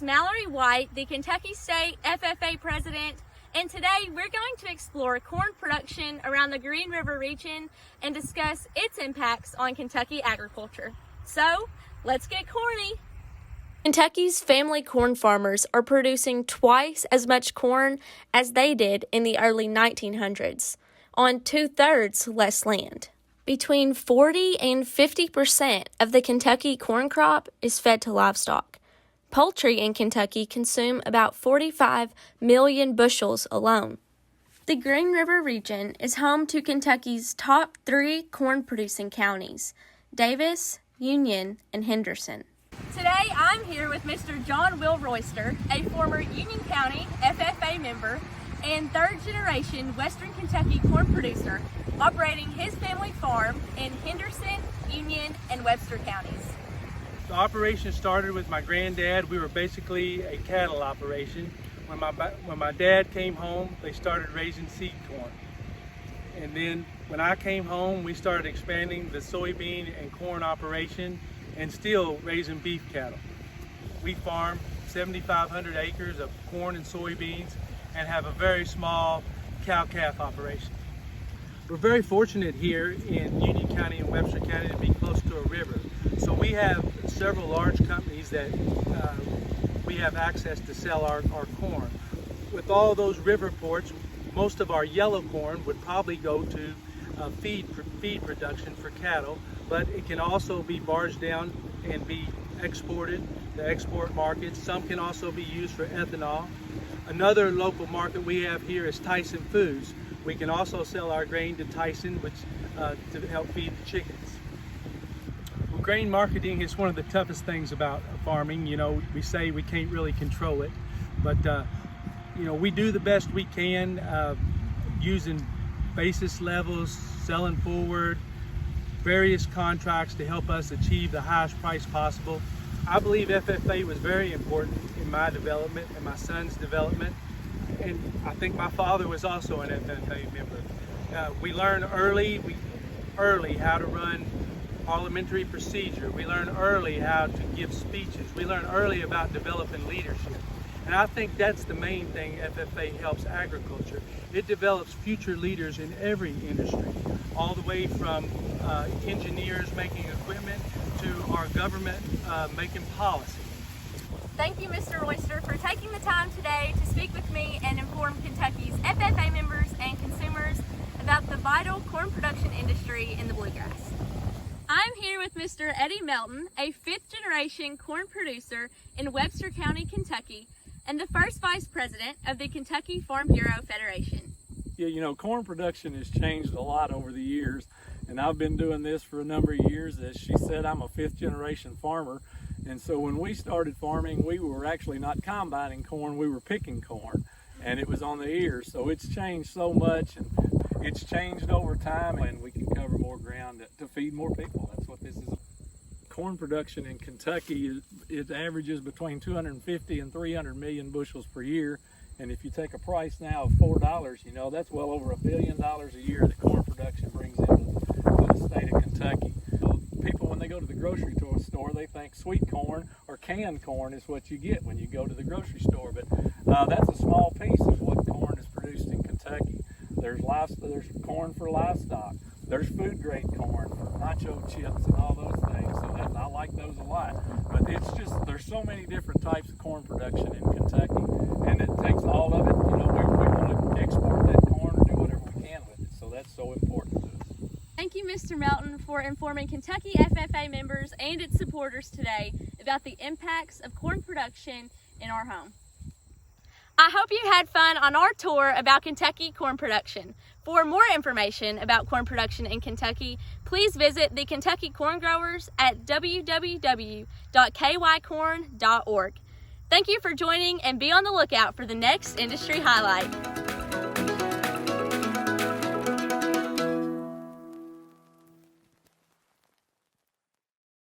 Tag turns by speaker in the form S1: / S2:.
S1: Mallory White, the Kentucky State FFA President, and today we're going to explore corn production around the Green River region and discuss its impacts on Kentucky agriculture. So, let's get corny! Kentucky's family corn farmers are producing twice as much corn as they did in the early 1900s, on 2/3 less land. Between 40 and 50% of the Kentucky corn crop is fed to livestock. Poultry in Kentucky consume about 45 million bushels alone. The Green River region is home to Kentucky's top 3 corn-producing counties, Davis, Union, and Henderson. Today I'm here with Mr. John Will Oyster, a former Union County FFA member and third-generation Western Kentucky corn producer, operating his family farm in Henderson, Union, and Webster counties.
S2: The operation started with my granddad. We were basically a cattle operation. When my dad came home, they started raising seed corn. And then when I came home, we started expanding the soybean and corn operation and still raising beef cattle. We farm 7,500 acres of corn and soybeans and have a very small cow-calf operation. We're very fortunate here in Union County and Webster County to be close to a river. So we have several large companies that we have access to sell our corn. With all those river ports, most of our yellow corn would probably go to feed production for cattle, but it can also be barged down and be exported to export markets. Some can also be used for ethanol. Another local market we have here is Tyson Foods. We can also sell our grain to Tyson, which to help feed the chickens. Well, grain marketing is one of the toughest things about farming. You know, we say we can't really control it, but you know, we do the best we can using basis levels, selling forward, various contracts to help us achieve the highest price possible. I believe FFA was very important in my development and my son's development, and I think my father was also an FFA member. We learned early how to run parliamentary procedure. We learned early how to give speeches. We learned early about developing leadership. And I think that's the main thing FFA helps agriculture. It develops future leaders in every industry, all the way from engineers making equipment to our government making policy.
S1: Thank you, Mr. Oyster, for taking the time today to speak with me and inform Kentucky's FFA members and consumers about the vital corn production industry in the bluegrass. I'm here with Mr. Eddie Melton, a 5th-generation corn producer in Webster County, Kentucky, and the first vice president of the Kentucky Farm Bureau Federation.
S3: Yeah, you know, corn production has changed a lot over the years, and I've been doing this for a number of years. As she said, I'm a 5th-generation farmer, and so when we started farming, we were actually not combining corn, we were picking corn, and it was on the ears. So it's changed so much, and it's changed over time, and we can cover more ground to feed more people. That's what this is. Corn production in Kentucky, it averages between 250 and 300 million bushels per year. And if you take a price now of $4, you know, that's well over $1 billion a year that corn production brings into the state of Kentucky. So people, when they go to the grocery store, they think sweet corn or canned corn is what you get when you go to the grocery store. But that's a small piece of what corn is produced in Kentucky. There's corn for livestock. There's food grade corn for nacho chips and all those things. So I like those a lot. But it's just, there's so many different types of corn production in Kentucky, and it takes all of it. You know, we want to export that corn or do whatever we can with it. So that's so important to us.
S1: Thank you, Mr. Melton, for informing Kentucky FFA members and its supporters today about the impacts of corn production in our home. I hope you had fun on our tour about Kentucky corn production. For more information about corn production in Kentucky, please visit the Kentucky Corn Growers at www.kycorn.org. Thank you for joining, and be on the lookout for the next industry highlight.